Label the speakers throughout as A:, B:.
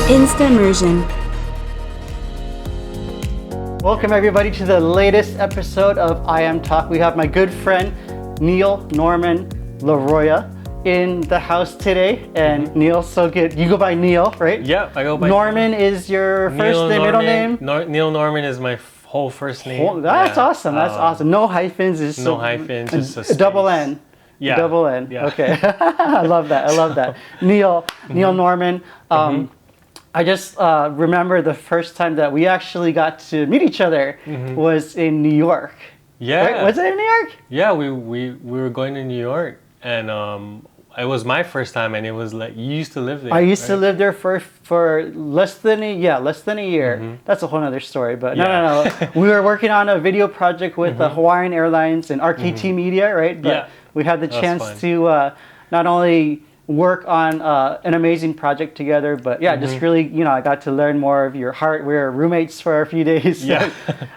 A: instaMERSION.
B: Welcome everybody to the latest episode of I Am Talk. We have my good friend Norman Laroya in the house today. And Neil, so good. You go by Neil, right?
C: Yeah, I go by
B: Norman. Is your first name, middle name?
C: Neil Norman is my whole first name.
B: That's awesome. That's awesome. No hyphens.
C: No hyphens. Just
B: a double N.
C: Yeah.
B: Double N.
C: Yeah.
B: Okay. I love that. Neil Norman. I just remember the first time that we actually got to meet each other was in New York.
C: Yeah.
B: Right? Was it in New York?
C: Yeah, we were going to New York, and it was my first time, and it was like, you used to live there.
B: I used to live there for less than a year. That's a whole other story, but no. We were working on a video project with Hawaiian Airlines and RKT Media, right? But we had the chance to not only work on an amazing project together, but just really, I got to learn more of your heart. We were roommates for a few days.
C: Yeah.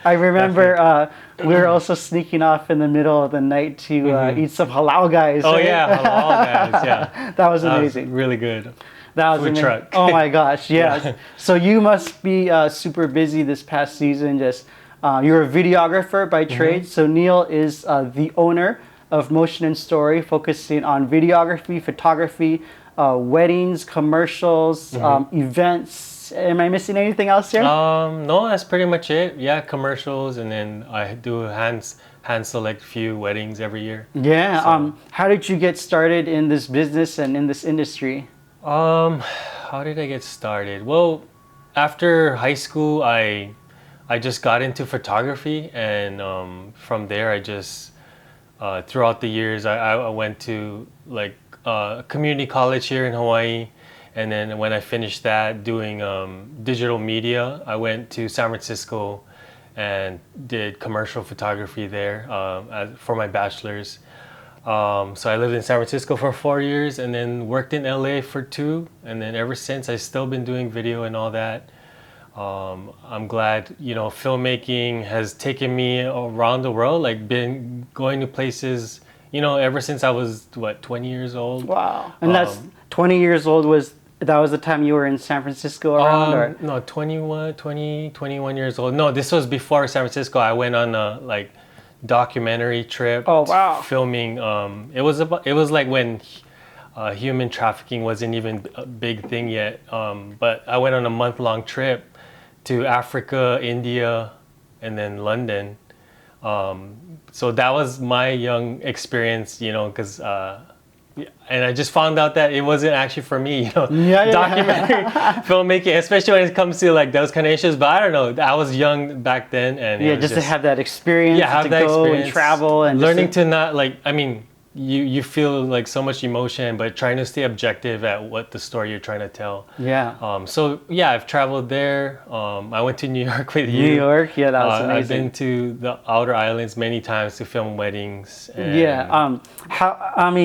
B: I remember we were also sneaking off in the middle of the night to eat some halal guys.
C: Oh
B: right?
C: yeah, halal guys. Yeah,
B: that was amazing.
C: That was really good.
B: That was
C: food
B: amazing.
C: truck.
B: Oh my gosh, yeah. So you must be super busy this past season. Just you're a videographer by trade. So Neil is the owner of Motion and Story, focusing on videography, photography, weddings, commercials, events. Am I missing anything else here?
C: No, that's pretty much it. Yeah, commercials, and then I do hand select few weddings every year.
B: Yeah.
C: So.
B: How did you get started in this business and in this industry?
C: How did I get started? Well, after high school, I just got into photography, and from there, I just throughout the years, I went to like community college here in Hawaii, and then when I finished that doing digital media, I went to San Francisco and did commercial photography there for my bachelor's. So I lived in San Francisco for 4 years, and then worked in LA for 2, and then ever since I've still been doing video and all that. I'm glad, filmmaking has taken me around the world, like been going to places, ever since I was, 20 years old.
B: Wow. And that's 20 years old that was the time you were in San Francisco around? Or?
C: No, 21 years old. No, this was before San Francisco. I went on a documentary trip.
B: Oh, wow.
C: Filming. It was like when human trafficking wasn't even a big thing yet. But I went on a month-long trip to Africa, India, and then London. So that was my young experience, because, and I just found out that it wasn't actually for me, documentary filmmaking, especially when it comes to like those kind of issues. But I don't know, I was young back then, and
B: just to have that experience,
C: have that
B: go
C: experience,
B: and travel, and
C: learning to not you feel like so much emotion, but trying to stay objective at what the story you're trying to tell.
B: Yeah.
C: So I've traveled there. I went to New York with you.
B: New York, yeah, that was amazing.
C: I've been to the outer islands many times to film weddings.
B: And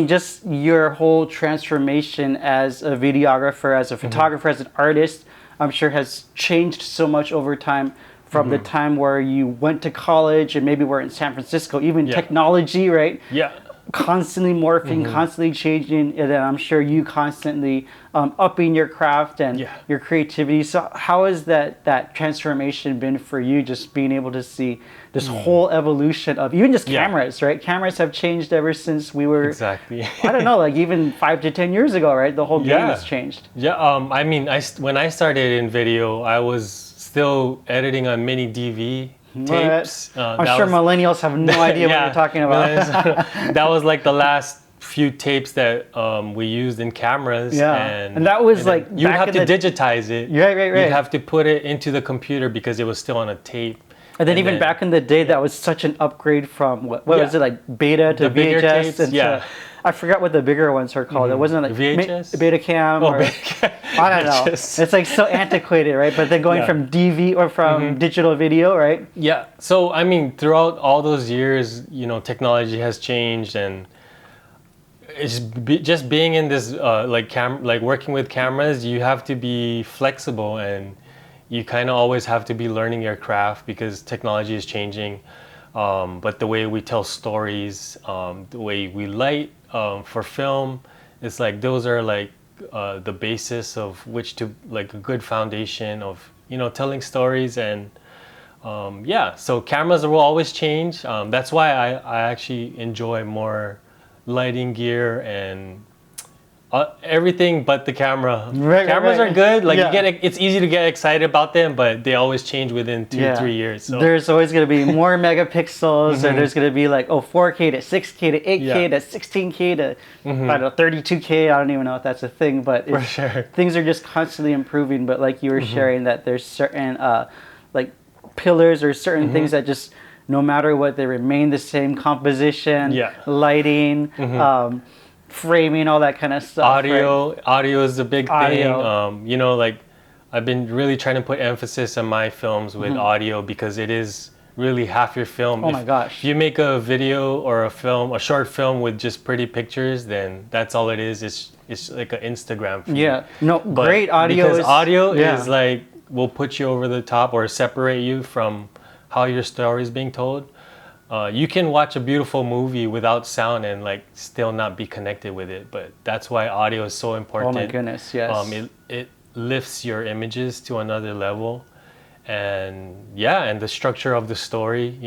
B: just your whole transformation as a videographer, as a photographer, as an artist, I'm sure has changed so much over time. From the time where you went to college and maybe were in San Francisco, even technology, right?
C: Yeah.
B: Constantly morphing, constantly changing, and then I'm sure you constantly upping your craft and your creativity. So how has that transformation been for you, just being able to see this whole evolution of even just cameras, right? Cameras have changed ever since we were,
C: exactly.
B: I don't know, like even 5 to 10 years ago, right? The whole game has changed.
C: Yeah, when I started in video, I was still editing on mini DV tapes.
B: I'm sure millennials have no idea what you're talking about.
C: That was like the last few tapes that we used in cameras.
B: Yeah, and that was like
C: you'd have to digitize it.
B: Right.
C: You'd have to put it into the computer because it was still on a tape.
B: And then even back in the day, that was such an upgrade from what was it, like beta to VHS?
C: Tapes,
B: I forgot what the bigger ones are called. It wasn't like
C: VHS?
B: Betacam or I don't know. It's like so antiquated, right? But then going from DV or from digital video, right?
C: Yeah. So throughout all those years, technology has changed, and it's just being in this working with cameras, you have to be flexible, and you kind of always have to be learning your craft because technology is changing. But the way we tell stories, the way we light for film, it's like those are like the basis of which to like a good foundation of telling stories. And yeah, so cameras will always change. That's why I actually enjoy more lighting gear and everything but the camera. Cameras are good. Like it's easy to get excited about them, but they always change within 2-3 years. So
B: there's always going to be more megapixels, and there's going to be like 4K to 6K to 8K to 16K to I don't know 32K. I don't even know if that's a thing, but
C: for sure
B: things are just constantly improving. But like you were sharing, that there's certain like pillars or certain things that just no matter what, they remain the same composition, lighting. Framing, all that kind of stuff.
C: Audio is a big thing. Like I've been really trying to put emphasis on my films with audio, because it is really half your film.
B: Oh my gosh.
C: If you make a video or a short film with just pretty pictures, then that's all it is. It's like an Instagram feed.
B: Yeah. No, but great audio.
C: Because audio is like, will put you over the top or separate you from how your story is being told. You can watch a beautiful movie without sound and like still not be connected with it, but that's why audio is so important.
B: Oh my goodness, yes.
C: It lifts your images to another level, and the structure of the story.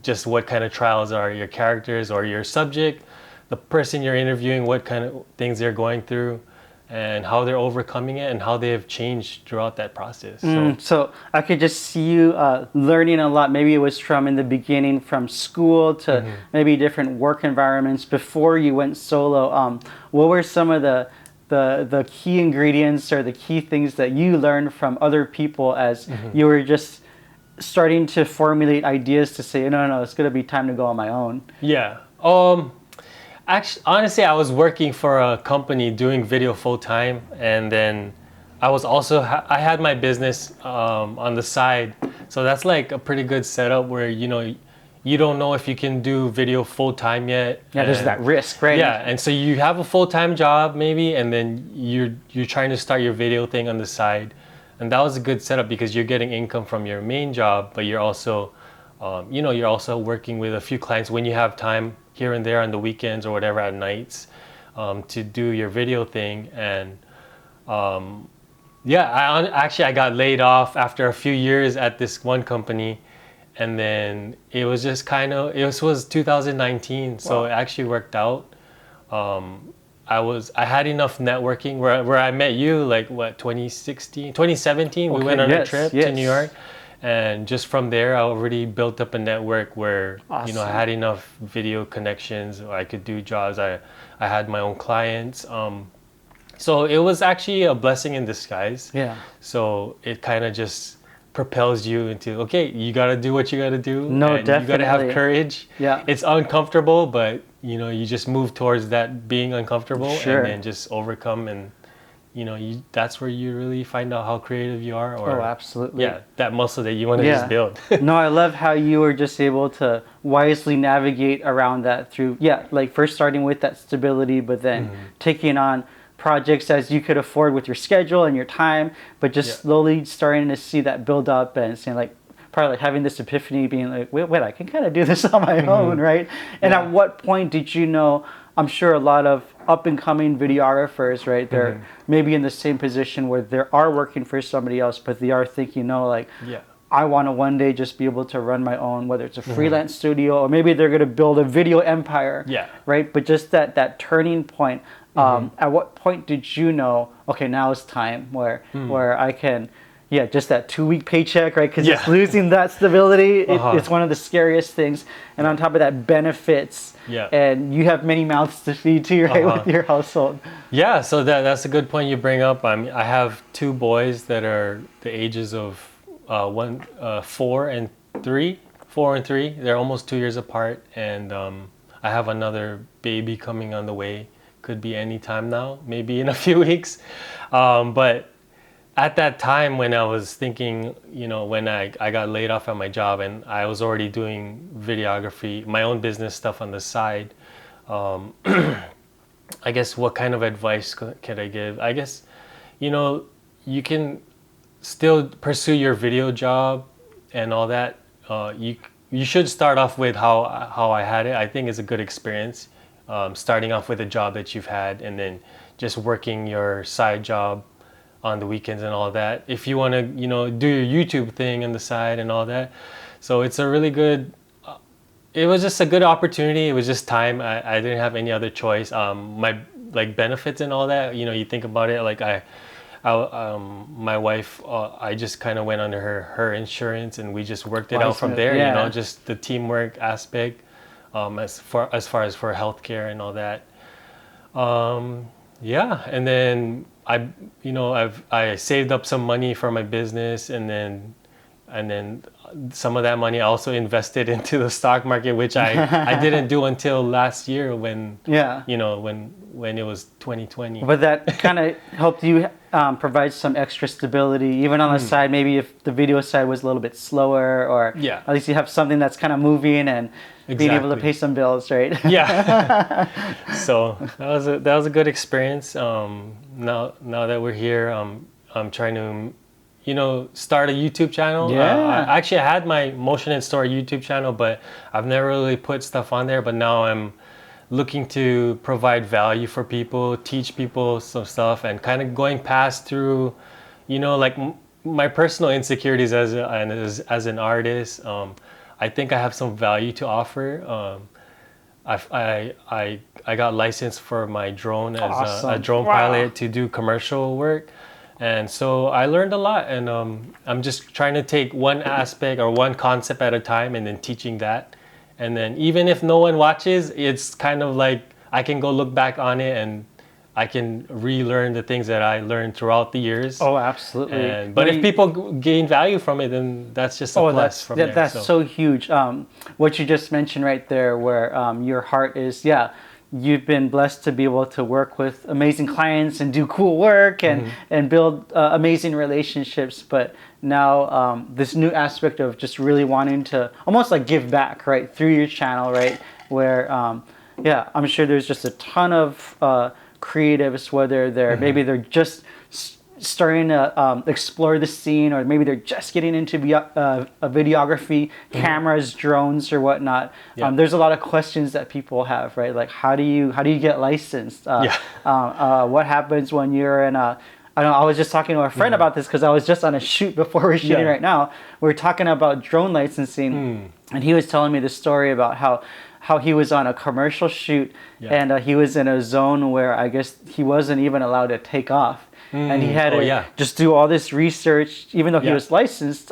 C: Just what kind of trials are your characters or your subject, the person you're interviewing, what kind of things they're going through, and how they're overcoming it, and how they have changed throughout that process.
B: So I could just see you learning a lot. Maybe it was from in the beginning, from school to maybe different work environments before you went solo. What were some of the key ingredients or the key things that you learned from other people as you were just starting to formulate ideas to say, no, it's going to be time to go on my own?
C: Yeah. Actually, honestly, I was working for a company doing video full time, and then I was also I had my business on the side, so that's like a pretty good setup where you don't know if you can do video full time yet.
B: Yeah, there's that risk, right?
C: Yeah, and so you have a full time job maybe, and then you're trying to start your video thing on the side, and that was a good setup because you're getting income from your main job, but you're also you're also working with a few clients when you have time here and there on the weekends or whatever at nights to do your video thing. And I got laid off after a few years at this one company, and then it was just it was 2019, so it actually worked out. I had enough networking where I met you, like 2017 we went on a trip to New York. And just from there, I already built up a network where, I had enough video connections, or I could do jobs. I had my own clients. So it was actually a blessing in disguise.
B: Yeah.
C: So it kind of just propels you into, okay, you got to do what you got to do.
B: No,
C: and
B: definitely.
C: You got to have courage.
B: Yeah.
C: It's uncomfortable, but, you just move towards that being uncomfortable.
B: Sure.
C: And then just overcome, and that's where you really find out how creative you are. Or,
B: absolutely.
C: Yeah, that muscle that you want to just build.
B: No, I love how you were just able to wisely navigate around that through, like first starting with that stability, but then taking on projects as you could afford with your schedule and your time, but just slowly starting to see that build up and saying like, probably like having this epiphany, being like, wait, I can kind of do this on my own, right? And at what point did you know? I'm sure a lot of up and coming videographers, right? They're maybe in the same position where they are working for somebody else, but they are thinking, I want to one day just be able to run my own, whether it's a freelance studio or maybe they're going to build a video empire, right? But just that turning point. At what point did you know? Okay, now it's time where I can. Yeah, just that 2-week paycheck, right? Because it's losing that stability. It's one of the scariest things. And on top of that, benefits. Yeah. And you have many mouths to feed too, right, with your household. Yeah, so that's a good point you bring up. I have 2 boys that are the ages of 4 and 3. They're almost 2 years apart. And I have another baby coming on the way. Could be any time now, maybe in a few weeks. But at that time when I was thinking, when I got laid off at my job and I was already doing videography, my own business stuff on the side, I guess what kind of advice could I give? I guess, you can still pursue your video job and all that. You should start off with how I had it. I think it's a good experience.
C: starting off with a job that you've had, and then just working your side job on the weekends and all that. If you want to, do your YouTube thing on the side and all that. So it's a really good, it was just a good opportunity. It was just time. I didn't have any other choice. My like benefits and all that, you think about it, like my wife, I just kind of went under her insurance, and we just worked it out from there.
B: Yeah.
C: Just the teamwork aspect, as far as for healthcare and all that. Yeah, and then I saved up some money for my business, and then some of that money I also invested into the stock market, which I didn't do until last year when when it was 2020.
B: But that kind of helped you provide some extra stability, even on the side. Maybe if the video side was a little bit slower, or at least you have something that's kind of moving and being able to pay some bills, right?
C: Yeah. So that was a good experience. Now that we're here, I'm trying to start a YouTube channel. I actually had my Motion and Story YouTube channel, but I've never really put stuff on there. But now I'm looking to provide value for people, teach people some stuff, and kind of going past through, like my personal insecurities as an artist. I think I have some value to offer. I got licensed for my drone as a drone pilot to do commercial work. And so I learned a lot, and I'm just trying to take one aspect or one concept at a time, and then teaching that. And then even if no one watches, it's kind of like I can go look back on it, and I can relearn the things that I learned throughout the years.
B: Oh, absolutely.
C: But if people gain value from it, then that's just a plus from there.
B: That's so huge. What you just mentioned right there, where your heart is, you've been blessed to be able to work with amazing clients and do cool work and build amazing relationships. But now this new aspect of just really wanting to almost like give back, right, through your channel, right, where, I'm sure there's just a ton of creatives, whether maybe they're just starting to explore the scene, or maybe they're just getting into videography, cameras, drones, or whatnot. There's a lot of questions that people have, right? Like, how do you get licensed? What happens when you're in a I was just talking to a friend about this, because I was just on a shoot before we're shooting right now. We were talking about drone licensing, and he was telling me the story about how he was on a commercial shoot, and he was in a zone where I guess he wasn't even allowed to take off. And he had to just do all this research, even though he was licensed.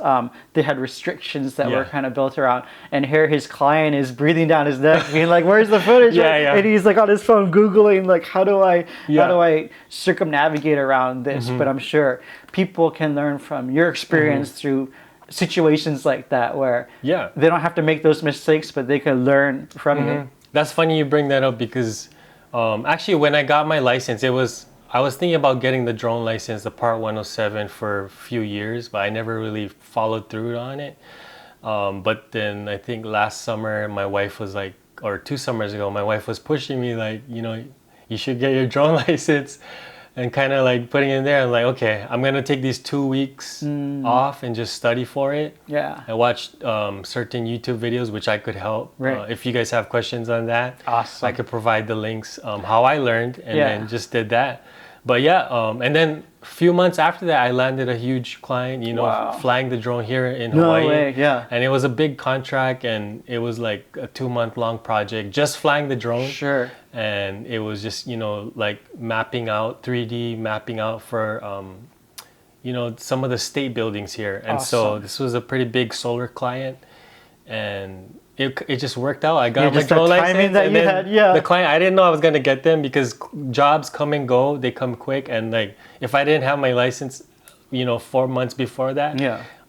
B: They had restrictions that were kind of built around. And here his client is breathing down his neck, being like, "Where's the footage?" And he's like on his phone googling, like, how do I circumnavigate around this? But I'm sure people can learn from your experience through situations like that, where they don't have to make those mistakes, but they can learn from it.
C: That's funny you bring that up, because actually when I got my license, I was thinking about getting the drone license, the Part 107, for a few years, but I never really followed through on it. But then I think last summer, my wife was like, or 2 summers ago, my wife was pushing me like, you should get your drone license, and kind of like putting it in there. I'm like, okay, I'm going to take these 2 weeks off and just study for it. I watched certain YouTube videos, which I could help. If you guys have questions on that, I could provide the links, how I learned, and then just did that. But and then a few months after that, I landed a huge client, flying the drone here in Hawaii.
B: No way,
C: And it was a big contract, and it was like a 2-month-long project, just flying the drone. And it was just, like mapping out, 3D mapping out for, some of the state buildings here. And so this was a pretty big solar client, and it just worked out. I got my drone license, and then the client, I didn't know I was gonna get them, because jobs come and go, they come quick, and like if I didn't have my license, 4 months before that,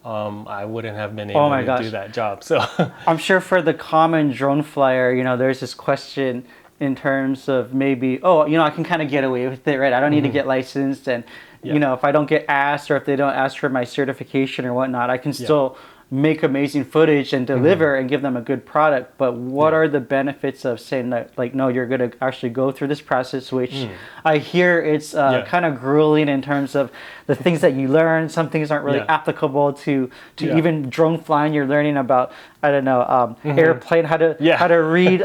C: I wouldn't have been able to do that job. So
B: I'm sure for the common drone flyer, there's this question in terms of maybe, I can kind of get away with it, right? I don't need to get licensed, and if I don't get asked, or if they don't ask for my certification or whatnot, I can still make amazing footage and deliver and give them a good product, but what are the benefits of saying that, like, no, you're going to actually go through this process, which I hear it's kind of grueling in terms of the things that you learn. Some things aren't really applicable to even drone flying. You're learning about, I don't know, airplane, how to read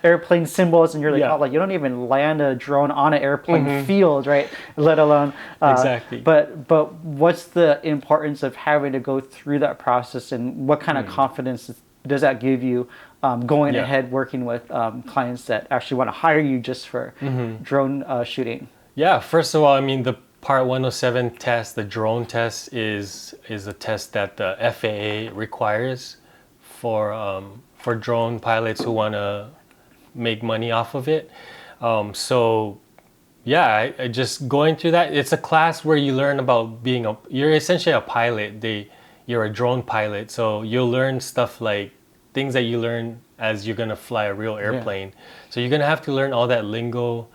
B: airplane symbols, and you're like, oh, like, you don't even land a drone on an airplane field, right? Let alone
C: exactly.
B: But what's the importance of having to go through that process, and what kind of confidence does that give you going ahead working with clients that actually want to hire you just for drone shooting?
C: Yeah, first of all, I mean, the Part 107 test, the drone test, is a test that the FAA requires for drone pilots who want to make money off of it. So yeah, I just going through that. It's a class where you learn about you're essentially a pilot. You're a drone pilot, so you'll learn stuff like things that you learn as you're gonna fly a real airplane. So you're gonna have to learn all that lingo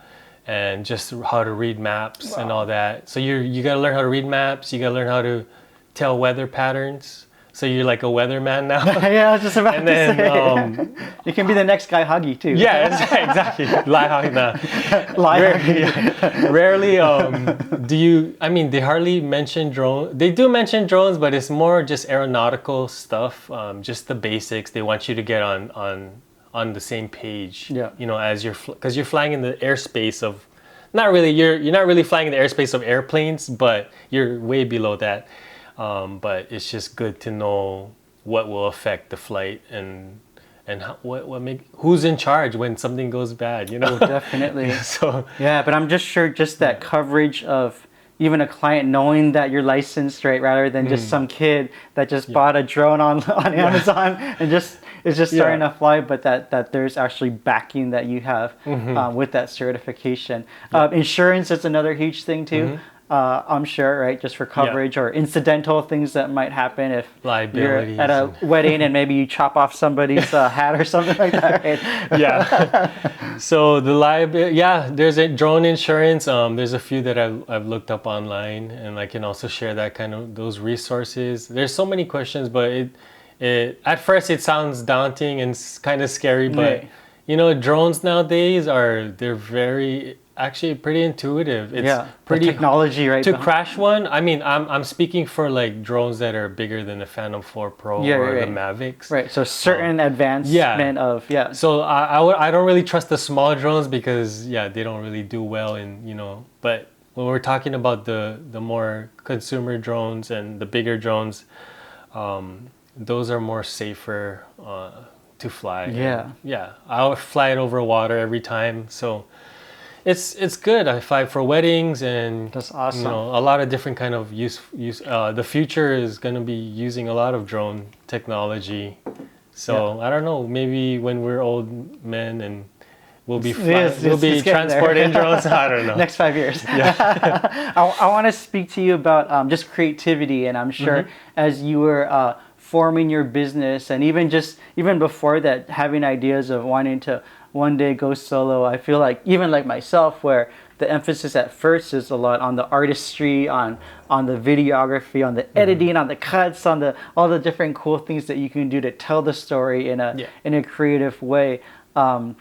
C: and just how to read maps and all that. So you gotta learn how to read maps. You gotta learn how to tell weather patterns. So you're like a weatherman now.
B: Yeah, I was just about to say. You can be the next Guy Huggy too.
C: Yeah, exactly. Rarely I mean, they hardly mention drones. They do mention drones, but it's more just aeronautical stuff, just the basics. They want you to get on the same page, you know, as because you're flying in the airspace of, you're not really flying in the airspace of airplanes, but you're way below that. But it's just good to know what will affect the flight and who's in charge when something goes bad, you know?
B: Oh, definitely.
C: So
B: yeah, but I'm just sure that coverage of even a client knowing that you're licensed, right, rather than just some kid that just bought a drone on Amazon and is just starting to fly, but that there's actually backing that you have with that certification. Insurance is another huge thing too. I'm sure, right? Just for coverage or incidental things that might happen if
C: liabilities
B: you're at a wedding and maybe you chop off somebody's hat or something like that, right?
C: Yeah. So the liability, there's a drone insurance. There's a few that I've looked up online, and I can also share those resources. There's so many questions, but it at first it sounds daunting and kind of scary, but you know, drones nowadays they're very actually pretty intuitive. It's pretty
B: technology, right?
C: To crash one, I mean, I'm speaking for like drones that are bigger than the Phantom 4 Pro or the Mavics.
B: Right. So certain advancement of
C: So I don't really trust the small drones because they don't really do well in, you know. But when we're talking about the more consumer drones and the bigger drones, those are more safer to fly. And, I'll fly it over water every time. So it's good. I fly for weddings, and
B: that's awesome.
C: You know, a lot of different kind of use. The future is going to be using a lot of drone technology. So I don't know. Maybe when we're old men and we'll be transporting drones. I don't know.
B: Next 5 years. I want to speak to you about just creativity, and I'm sure as you were forming your business, and even before that, having ideas of wanting to one day go solo. I feel like even like myself, where the emphasis at first is a lot on the artistry, on the videography, on the editing, on the cuts, on all the different cool things that you can do to tell the story in a creative way. I'm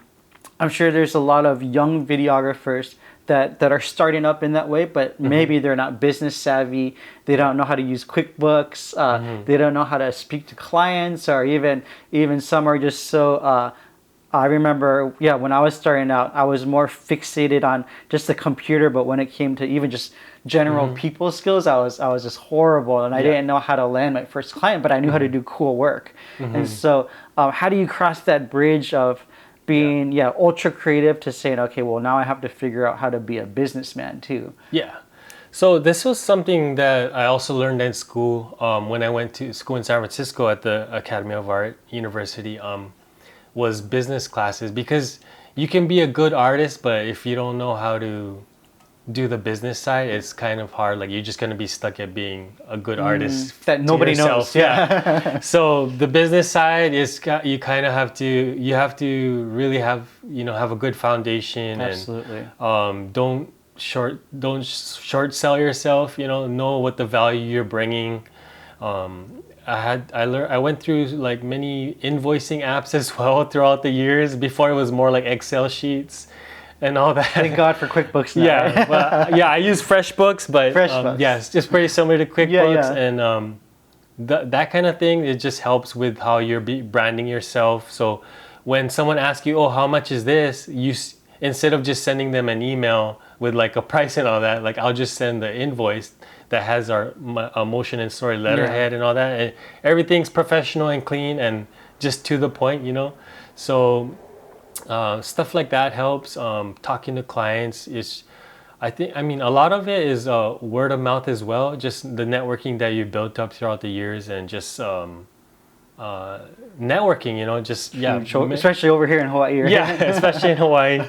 B: sure there's a lot of young videographers that are starting up in that way, but maybe they're not business savvy. They don't know how to use QuickBooks. They don't know how to speak to clients, or even some are just so. I remember, when I was starting out, I was more fixated on just the computer, but when it came to even just general people skills, I was just horrible, and I didn't know how to land my first client, but I knew how to do cool work. And so, how do you cross that bridge of being ultra creative to saying, okay, well, now I have to figure out how to be a businessman too?
C: So this was something that I also learned in school when I went to school in San Francisco at the Academy of Art University. Was business classes, because you can be a good artist, but if you don't know how to do the business side, it's kind of hard. Like, you're just going to be stuck at being a good artist
B: that nobody knows.
C: So the business side is, you kind of have to really have a good foundation.
B: Absolutely.
C: And don't short sell yourself. Know what the value you're bringing. I went through like many invoicing apps as well throughout the years. Before it was more like Excel sheets and all that.
B: Thank God for QuickBooks now.
C: Yeah,
B: right?
C: but yeah, I use FreshBooks, but
B: FreshBooks.
C: yeah, it's just pretty similar to QuickBooks,
B: Yeah.
C: and that kind of thing. It just helps with how you're branding yourself. So when someone asks you, "Oh, how much is this?" Instead of just sending them an email with like a price and all that, like I'll just send the invoice that has our motion and story letterhead and all that. And everything's professional and clean and just to the point, you know. So stuff like that helps. Talking to clients is, I mean, a lot of it is word of mouth as well. Just the networking that you built up throughout the years, and just networking, you know, just
B: especially over here in Hawaii. Right?
C: Yeah, especially in Hawaii.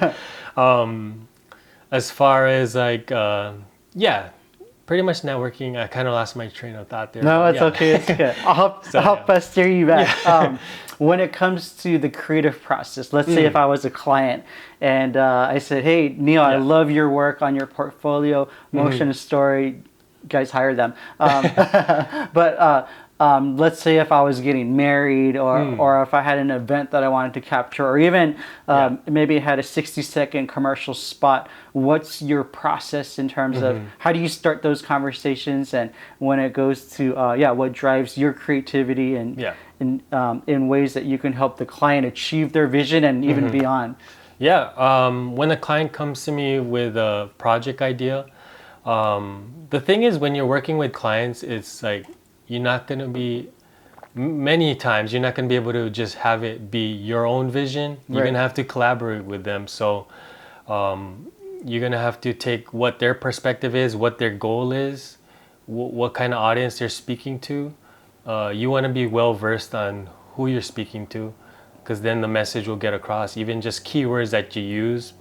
C: As far as like, pretty much networking. I kind of lost my train of thought there.
B: No, it's okay. It's okay. I'll help steer you back. Yeah. When it comes to the creative process, let's say if I was a client and I said, "Hey, Neil, I love your work on your portfolio, motion and story." Guys, hire them. But let's say if I was getting married, or if I had an event that I wanted to capture, or even maybe it had a 60-second commercial spot. What's your process in terms of how do you start those conversations, and when it goes to what drives your creativity and in ways that you can help the client achieve their vision and even beyond? Yeah,
C: when a client comes to me with a project idea, the thing is, when you're working with clients, it's like you're not going to be, many times you're not going to be able to just have it be your own vision. You're going to have to collaborate with them. So you're going to have to take what their perspective is, what their goal is, what kind of audience they're speaking to. You want to be well versed on who you're speaking to, because then the message will get across. Even just keywords that you use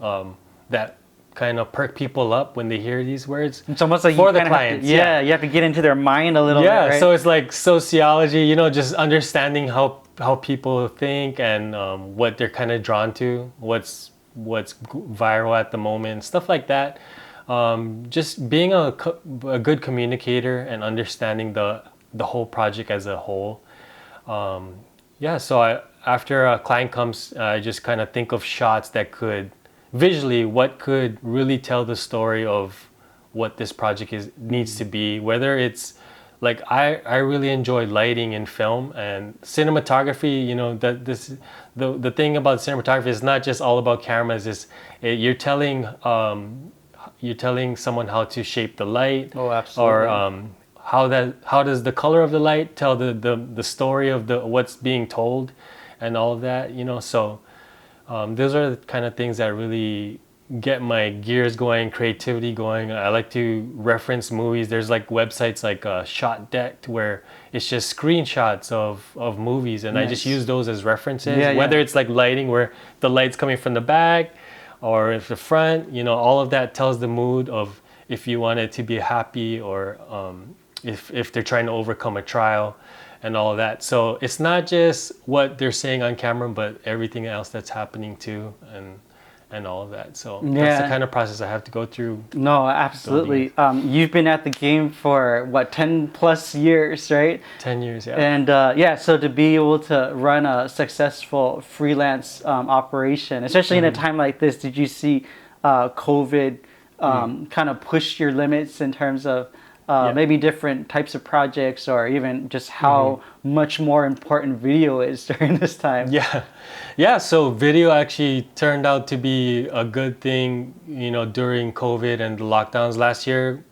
C: that kind of perk people up when they hear these words.
B: It's almost like
C: for the clients.
B: You have to get into their mind a little bit. Right?
C: So it's like sociology, you know, just understanding how people think and what they're kind of drawn to, what's viral at the moment, stuff like that. Just being a good communicator and understanding the whole project as a whole. So after a client comes, I just kind of think of shots that could visually, what could really tell the story of what this project needs to be. Whether it's like I really enjoy lighting in film and cinematography. You know, that the thing about cinematography is not just all about cameras. You're telling someone how to shape the light.
B: Oh, absolutely.
C: Or how does the color of the light tell the story of what's being told, and all of that. You know, so. Those are the kind of things that really get my gears going, creativity going. I like to reference movies. There's like websites like Shot Deck where it's just screenshots of movies, and I just use those as references. Whether it's like lighting where the light's coming from the back or if the front, you know, all of that tells the mood of if you want it to be happy or if they're trying to overcome a trial. And all of that. So it's not just what they're saying on camera, but everything else that's happening too, and all of that. So that's the kind of process I have to go through.
B: No, absolutely. You've been at the game for what, 10 plus years, right?
C: 10 years, yeah.
B: And so to be able to run a successful freelance operation, especially in a time like this, did you see COVID kind of push your limits in terms of maybe different types of projects, or even just how much more important video is during this time? So video actually turned out to be a good thing, you know, during COVID and the lockdowns last year.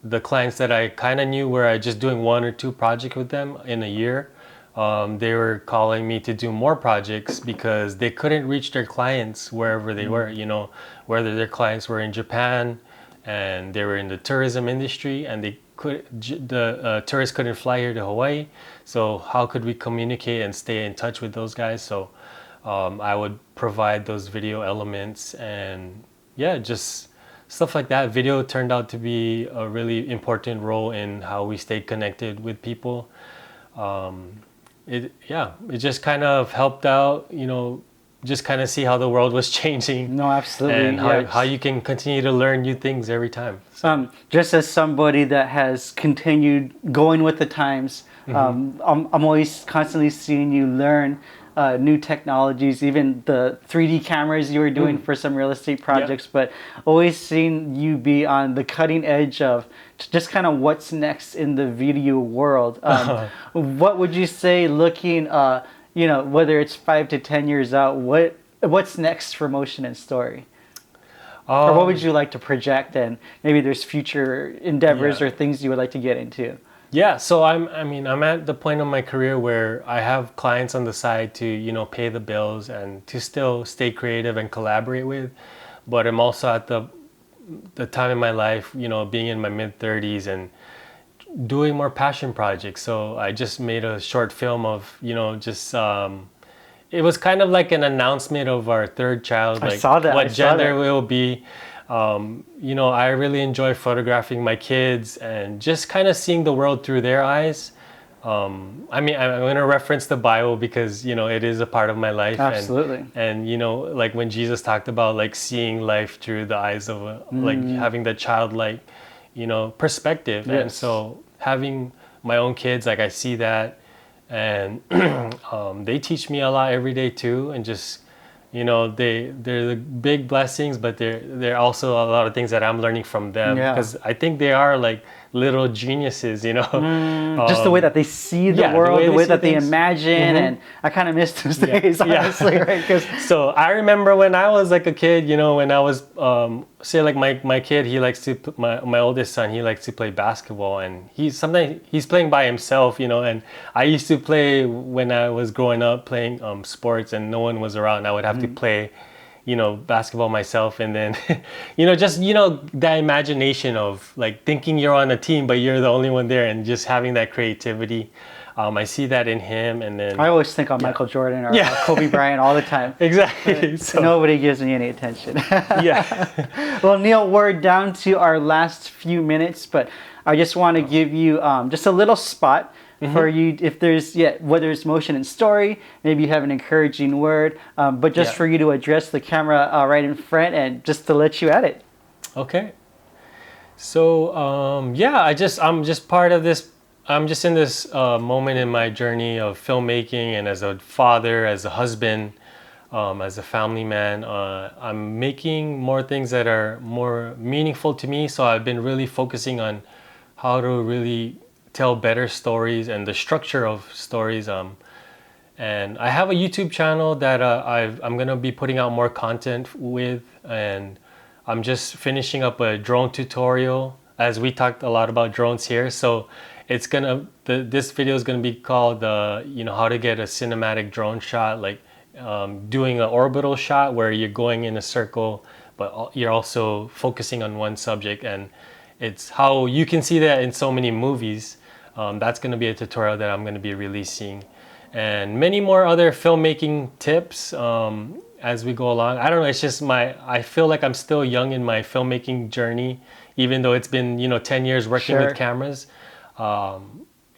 B: The clients that I kind of knew were just doing 1 or 2 projects with them in a year. They were calling me to do more projects because they couldn't reach their clients wherever they were, you know, whether their clients were in Japan and they were in the tourism industry and the tourists couldn't fly here to Hawaii. So how could we communicate and stay in touch with those guys? So I would provide those video elements and just stuff like that. Video turned out to be a really important role in how we stayed connected with people. It just kind of helped out, you know, just kind of see how the world was changing. No, absolutely.
C: And how you can continue to learn new things every time. So.
B: Just as somebody that has continued going with the times, I'm always constantly seeing you learn new technologies, even the 3D cameras you were doing for some real estate projects, but always seeing you be on the cutting edge of just kind of what's next in the video world. What would you say, looking, whether it's 5 to 10 years out, what's next for Motion and Story? Or what would you like to project, and maybe there's future endeavors or things you would like to get into?
C: Yeah, so I'm at the point of my career where I have clients on the side to, pay the bills and to still stay creative and collaborate with. But I'm also at the time in my life, being in my mid-30s and doing more passion projects. So I just made a short film of, it was kind of like an announcement of our third child, like what gender will be. I really enjoy photographing my kids and just kind of seeing the world through their eyes. I'm going to reference the Bible because, it is a part of my life.
B: Absolutely.
C: And like when Jesus talked about like seeing life through the eyes of like having the childlike, perspective.
B: Yes. And
C: so having my own kids, like I see that, and they teach me a lot every day too. And just, they're the big blessings, but they're also a lot of things that I'm learning from them, because I think they are like little geniuses,
B: just the way that they see the world, the way that they imagine, and I kind of miss those days, honestly, right?
C: So I remember when I was like a kid, when I was say like my kid, he likes to my oldest son, he likes to play basketball, and sometimes he's playing by himself, and I used to play when I was growing up playing sports and no one was around. I would have to play basketball myself, and then that imagination of like thinking you're on a team but you're the only one there, and just having that creativity. I see that in him, and then
B: I always think on Michael Jordan or Kobe Bryant all the time.
C: Exactly. So,
B: nobody gives me any attention. Well, Neil, we're down to our last few minutes, but I just want to give you just a little spot for you, if there's whether it's Motion and Story, maybe you have an encouraging word, but just for you to address the camera right in front and just to let you at it.
C: Okay. So I'm just part of this. I'm just in this moment in my journey of filmmaking, and as a father, as a husband, as a family man, I'm making more things that are more meaningful to me. So I've been really focusing on how to really tell better stories and the structure of stories. And I have a YouTube channel that I'm gonna be putting out more content with, and I'm just finishing up a drone tutorial, as we talked a lot about drones here. So it's this video is gonna be called how to get a cinematic drone shot, like doing an orbital shot where you're going in a circle, but you're also focusing on one subject, and it's how you can see that in so many movies. That's going to be a tutorial that I'm going to be releasing, and many more other filmmaking tips as we go along. I don't know, it's just I feel like I'm still young in my filmmaking journey, even though it's been 10 years working with cameras.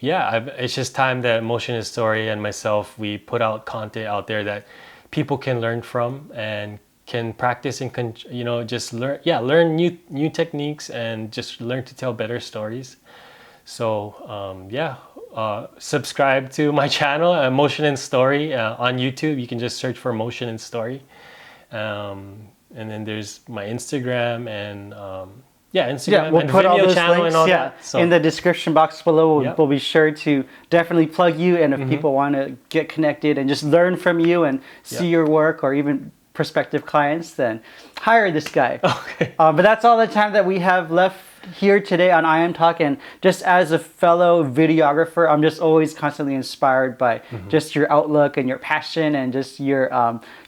C: It's just time that Motion and Story and myself, we put out content out there that people can learn from and can practice and just learn new techniques and just learn to tell better stories. So subscribe to my channel, Motion and Story, on YouTube. You can just search for Motion and Story, and then there's my Instagram and Instagram,
B: we'll
C: and
B: put
C: video
B: all those
C: channel
B: links
C: and all that. So,
B: in the description box below. We'll be sure to definitely plug you, and if people want to get connected and just learn from you and see your work, or even prospective clients, then hire this guy.
C: Okay.
B: But that's all the time that we have left here today on I Am Talk. And just as a fellow videographer, I'm just always constantly inspired by just your outlook and your passion, and just your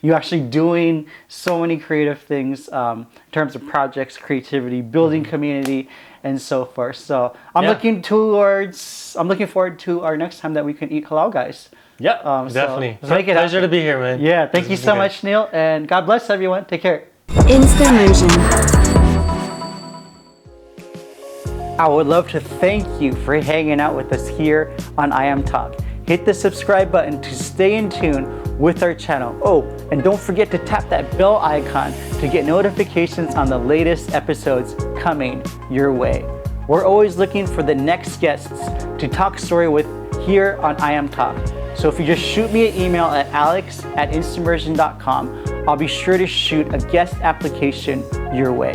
B: you actually doing so many creative things in terms of projects, creativity, building community, and so forth. So I'm looking forward to our next time that we can eat halal, guys.
C: Yeah, definitely.
B: So make it
C: pleasure to be here, man.
B: Yeah, thank you so much, Neil, and God bless everyone. Take care.
A: instaMERSION.
B: I would love to thank you for hanging out with us here on I Am Talk. Hit the subscribe button to stay in tune with our channel. Oh, and don't forget to tap that bell icon to get notifications on the latest episodes coming your way. We're always looking for the next guests to talk story with here on I Am Talk. So if you just shoot me an email at alex@instaMERSION.com, I'll be sure to shoot a guest application your way.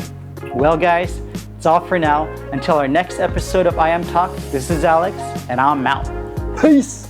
B: Well guys, it's all for now. Until our next episode of I Am Talk, this is Alex, and I'm out. Peace!